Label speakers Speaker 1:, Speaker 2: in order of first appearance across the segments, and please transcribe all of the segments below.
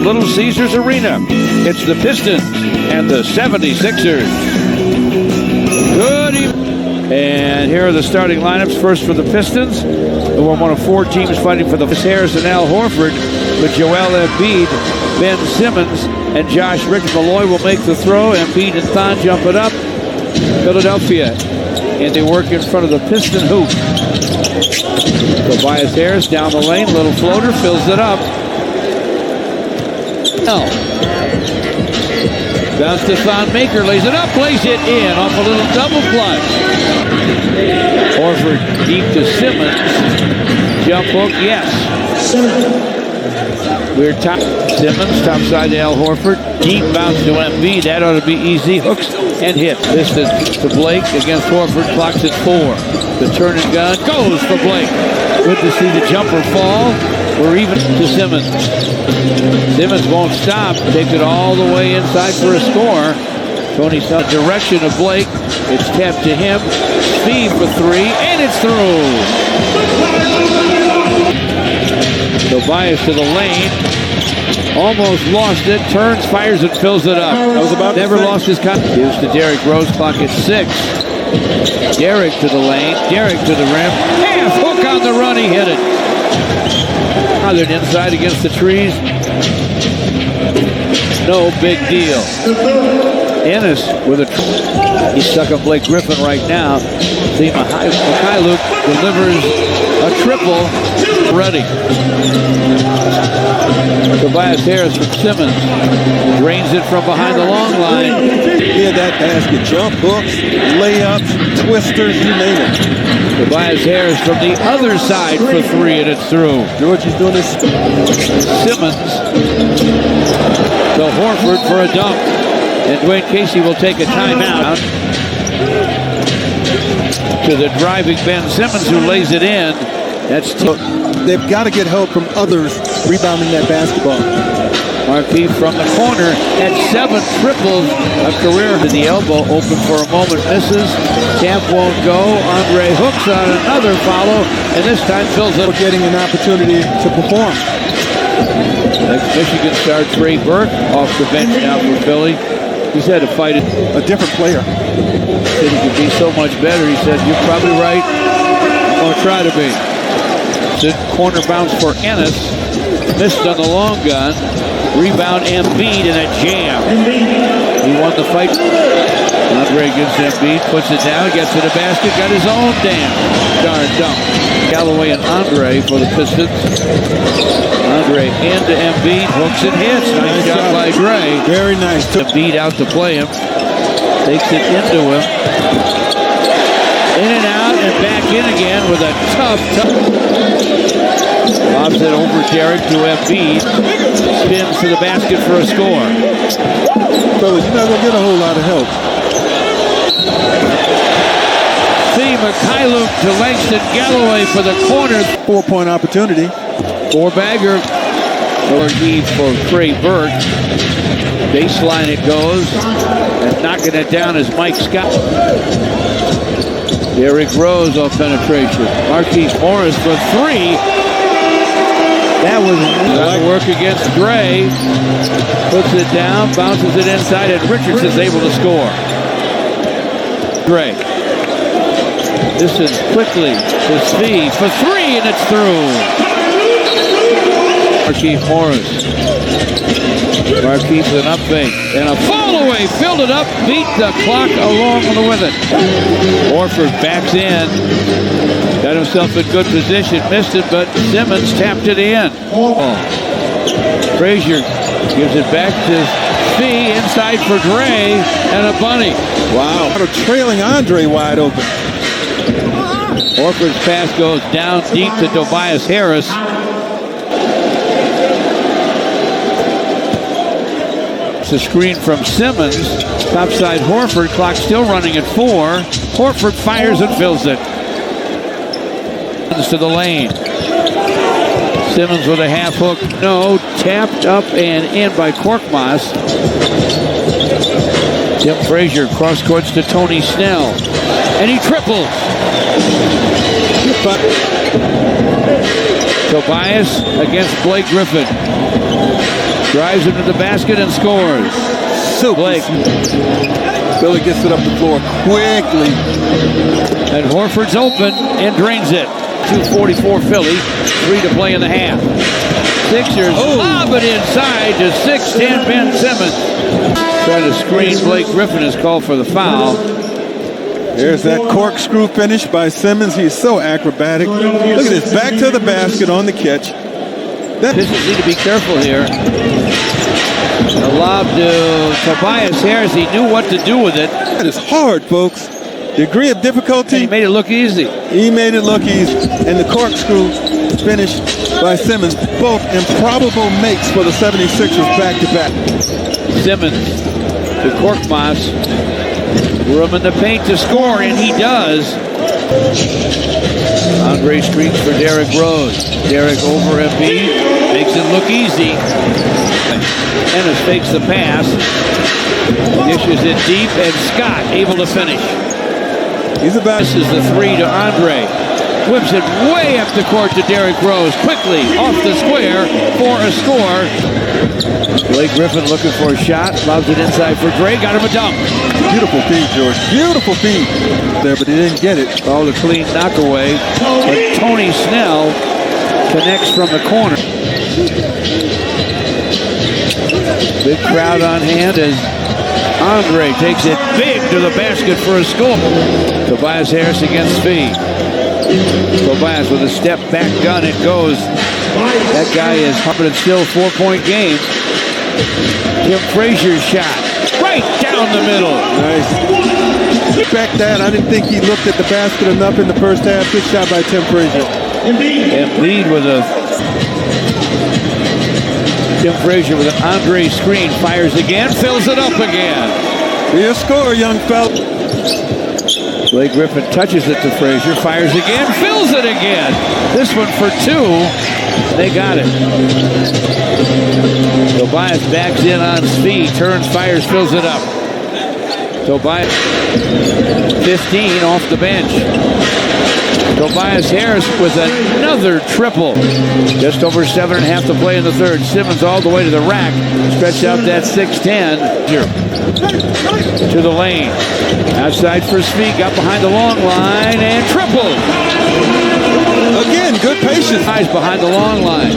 Speaker 1: Little Caesars Arena. It's the Pistons and the 76ers. Good evening. And here are the starting lineups. First for the Pistons, who are one of 4 teams fighting for the Harris and Al Horford, with Joel Embiid, Ben Simmons, and Josh Richardson. Malloy will make the throw. Embiid and Thon jump it up. Philadelphia, and they work in front of the Piston hoop. Tobias Harris down the lane, little floater, fills it up. Bounce to Thon Maker, lays it up, plays it in off a little double clutch. Horford deep to Simmons. Jump hook, yes. Weird top. Simmons, top side to Al Horford. Deep bounce to Embiid. That ought to be easy. Hooks and hit. Piston to Blake against Horford. Clocks at 4. The turn and gun goes for Blake. Good to see the jumper fall. We're even to Simmons. Simmons won't stop. Takes it all the way inside for a score. Tony saw the direction of Blake. It's tapped to him. Speed for 3, and it's through. Tobias to the lane. Almost lost it. Turns, fires, and fills it up. Never lost his cut. Gives to Derrick Rose. Clock at 6. Derrick to the lane. Derrick to the rim. Half hook on the run. He hit it. They're inside against the trees. No big deal. Ennis with a... He's stuck on Blake Griffin right now. See, Mikhailuk delivers a triple. Ready. Tobias Harris from Simmons. Drains it from behind the long line.
Speaker 2: Yeah, that basket. Jump hooks, layups, twisters, you name it.
Speaker 1: Tobias Harris from the other side for 3, and it's through.
Speaker 2: George is doing this.
Speaker 1: Simmons to Horford for a dunk. And Dwayne Casey will take a timeout. To the driving Ben Simmons, who lays it in. That's
Speaker 2: they've got to get help from others rebounding that basketball.
Speaker 1: Markieff from the corner at 7 triples, a career to the elbow, open for a moment, misses. Camp won't go. Andre hooks on another follow, and this time fills it.
Speaker 2: We're getting an opportunity to perform.
Speaker 1: Michigan star Trey Burke off the bench now for Philly. He's had to fight it.
Speaker 2: A different player.
Speaker 1: Said he could be so much better. He said, "You're probably right. I'm going to try to be." The corner bounce for Ennis. Missed on the long gun. Rebound Embiid and a jam. He won the fight. Andre gives Embiid, puts it down, gets to the basket, got his own darn dunk. Galloway and Andre for the Pistons. Andre into Embiid, hooks and hits. Nice shot by Dre.
Speaker 2: Very nice.
Speaker 1: Embiid out to play him. Takes it into him. In and out and back in again with a tough. Lobs it over Derrick to Embiid. Spins to the basket for a score.
Speaker 2: Fellas, you're not going to get a whole lot of help.
Speaker 1: See Mikhailuk to Langston Galloway for the corner.
Speaker 2: 4-point opportunity.
Speaker 1: 4-bagger. Or he for Trey Burke. Baseline it goes. And knocking it down is Mike Scott. Derrick Rose off penetration. Markieff Morris for 3. That was work against Dre. Puts it down, bounces it inside, and Richardson's able to score. Dre. This is quickly to Svi for 3, and it's through. Markieff Morris. Markieff with an up fake and a fall away, filled it up, beat the clock along with it. Horford backs in, got himself in good position, missed it, but Simmons tapped it in. Frazier gives it back to Svi, inside for Dre, and a bunny.
Speaker 2: Wow. Trailing Andre wide open.
Speaker 1: Horford's pass goes down deep to Tobias Harris. The screen from Simmons. Topside Horford. Clock still running at 4. Horford fires and fills it. To the lane. Simmons with a half hook. No. Tapped up and in by Korkmaz. Tim Frazier cross courts to Tony Snell. And he triples. Tobias against Blake Griffin. Drives into the basket and scores.
Speaker 2: So
Speaker 1: Blake.
Speaker 2: Billy gets it up the floor quickly.
Speaker 1: And Horford's open and drains it. 2:44 Philly, 3 to play in the half. Sixers lob it inside to 6'10" Ben Simmons. Trying to screen Blake Griffin is called for the foul.
Speaker 2: There's that corkscrew finish by Simmons. He's so acrobatic. Look at this, back to the basket on the catch.
Speaker 1: Pistons need to be careful here. A lob to Tobias Harris. He knew what to do with it.
Speaker 2: That is hard, folks. Degree of difficulty.
Speaker 1: And he made it look easy.
Speaker 2: He made it look easy. And the corkscrew finish by Simmons. Both improbable makes for the 76ers back-to-back.
Speaker 1: Simmons to Korkmaz. Room in the paint to score, and he does. Andre screens for Derrick Rose. Derrick over Embiid. Makes it look easy. Ennis fakes the pass. Dishes it deep, and Scott able to finish. This is the 3 to Andre. Whips it way up the court to Derrick Rose. Quickly off the square for a score. Blake Griffin looking for a shot. Lobs it inside for Dre. Got him a dunk.
Speaker 2: Beautiful feed, George. Beautiful feed there, but he didn't get it.
Speaker 1: Oh, the clean knockaway. But Tony Snell connects from the corner. Big crowd on hand as Andre takes it big to the basket for a score. Tobias Harris against Fee. Tobias with a step back gun. It goes. That guy is humping still 4-point game. Tim Frazier's shot. Right down the middle.
Speaker 2: Nice. Respect that. I didn't think he looked at the basket enough in the first half. Good shot by Tim Frazier.
Speaker 1: Embiid with a... Tim Frazier with an Andre screen. Fires again. Fills it up again.
Speaker 2: Be a score, young fella.
Speaker 1: Blake Griffin touches it to Frazier. Fires again. Fills it again. This one for 2. They got it. Tobias backs in on speed. Turns, fires, fills it up. Tobias 15 off the bench. Tobias Harris with another triple. Just over 7.5 to play in the third. Simmons all the way to the rack. Stretched out that 6'10". To the lane. Outside for Speed. Got behind the long line and triple.
Speaker 2: Again, good patience.
Speaker 1: Eyes behind the long line.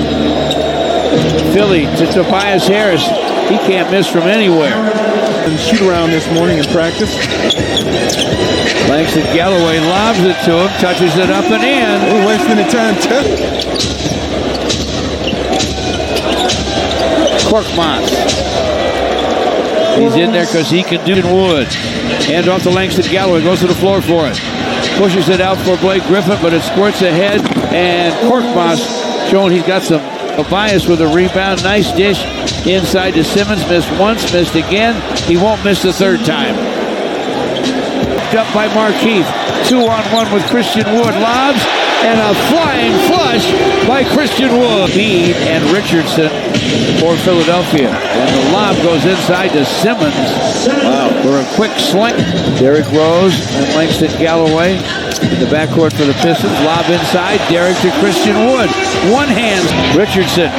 Speaker 1: Philly to Tobias Harris. He can't miss from anywhere.
Speaker 2: And shoot around this morning in practice.
Speaker 1: Langston Galloway lobs it to him, touches it up and in.
Speaker 2: We're wasting the time.
Speaker 1: Korkmaz. He's in there because he can do it. Wood. Hands off to Langston Galloway, goes to the floor for it. Pushes it out for Blake Griffin, but it squirts ahead. And Korkmaz showing he's got some bias with a rebound. Nice dish inside to Simmons. Missed once, missed again. He won't miss the third time. Up by Markeith. 2-on-1 with Christian Wood. Lobs and a flying flush by Christian Wood. Speed and Richardson for Philadelphia. And the lob goes inside to Simmons. Wow. For a quick sling. Derrick Rose and Langston Galloway in the backcourt for the Pistons. Lob inside. Derrick to Christian Wood. One hand. Richardson.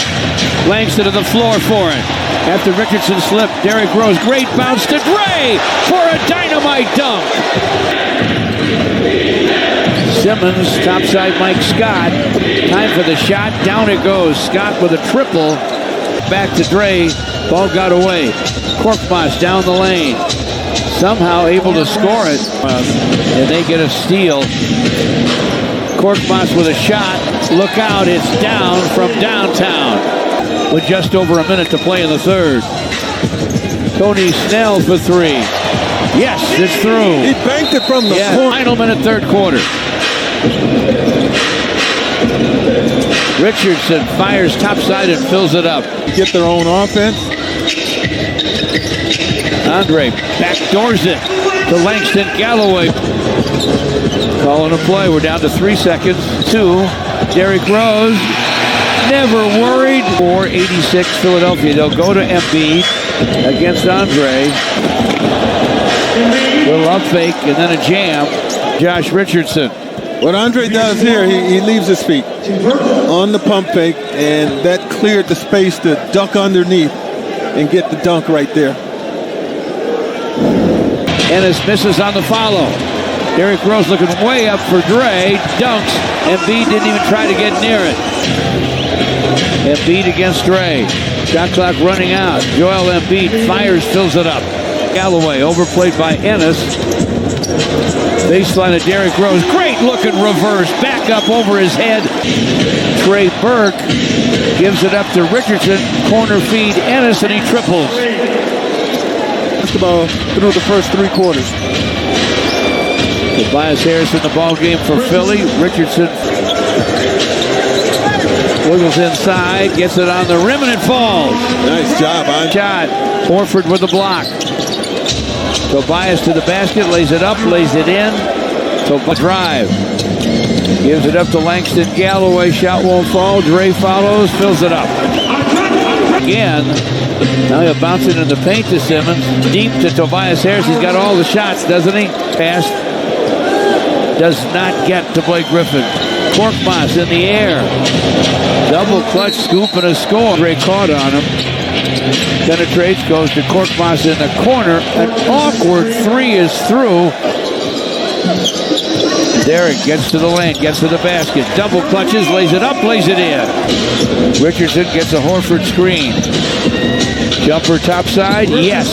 Speaker 1: Langston to the floor for it. After Richardson slipped, Derrick Rose, great bounce to Dre for a dynamite dunk. Simmons, topside Mike Scott. Time for the shot, down it goes. Scott with a triple. Back to Dre, ball got away. Korkmaz down the lane. Somehow able to score it. And they get a steal. Korkmaz with a shot. Look out, it's down from downtown. With just over a minute to play in the third. Tony Snell for 3. Yes, it's through.
Speaker 2: He banked it from the corner.
Speaker 1: Final minute, third quarter. Richardson fires topside and fills it up.
Speaker 2: Get their own offense.
Speaker 1: Andre backdoors it to Langston Galloway. Calling a play. We're down to 3 seconds. 2. Derrick Rose. Never worried. 4-86 Philadelphia. They'll go to Embiid against Andre. Little up fake and then a jam. Josh Richardson.
Speaker 2: What Andre does here, he leaves his feet on the pump fake, and that cleared the space to duck underneath. and get the dunk right there.
Speaker 1: Ennis misses on the follow. Derrick Rose looking way up for Dre. Dunks. Embiid didn't even try to get near it. Embiid against Dre. Shot clock running out. Joel Embiid fires, fills it up. Galloway overplayed by Ennis. Baseline of Derrick Rose. Great looking reverse. Back up over his head. Trey Burke gives it up to Richardson. Corner feed Ennis, and he triples.
Speaker 2: Basketball through the first 3 quarters.
Speaker 1: Tobias Harris in the ball game for Philly. Richardson wiggles inside, gets it on the rim, and it falls.
Speaker 2: Nice job, man.
Speaker 1: Shot. Horford with the block. Tobias to the basket, lays it up, lays it in. Tobias drive. Gives it up to Langston Galloway. Shot won't fall. Dre follows, fills it up. Again. Now he'll bounce it in the paint to Simmons. Deep to Tobias Harris. He's got all the shots, doesn't he? Pass. Does not get to Blake Griffin. Korkmaz in the air. Double clutch scoop and a score. Dre caught on him. Penetrates, goes to Korkmaz in the corner. An awkward 3 is through. Derrick gets to the lane, gets to the basket. Double clutches, lays it up, lays it in. Richardson gets a Horford screen. Jumper topside, yes.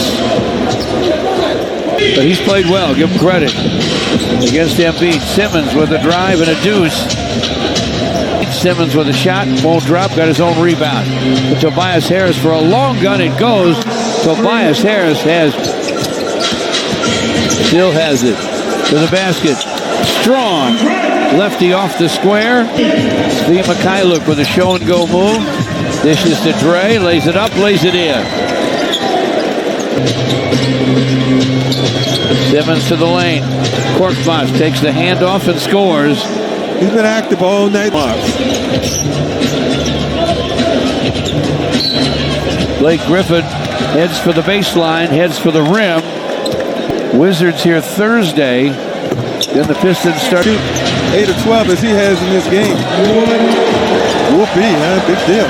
Speaker 1: But he's played well, give him credit. Against Embiid, Simmons with a drive and a deuce. Simmons with a shot, won't drop, got his own rebound. But Tobias Harris for a long gun, it goes. Tobias Harris still has it. To the basket, strong. Lefty off the square. Svi Mikhailuk with a show and go move. Dishes to Dre, lays it up, lays it in. Simmons to the lane. Korkmaz takes the handoff and scores.
Speaker 2: He's been active all night.
Speaker 1: Blake Griffin heads for the baseline, heads for the rim. Wizards here Thursday. Then the Pistons start.
Speaker 2: 8 or 12 as he has in this game. Will be, huh? Big deal.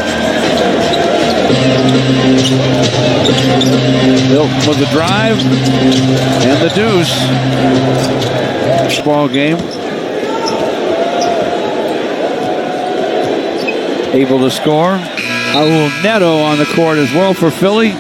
Speaker 1: Milton with the drive and the deuce. Ball game. Able to score. Raul Neto on the court as well for Philly.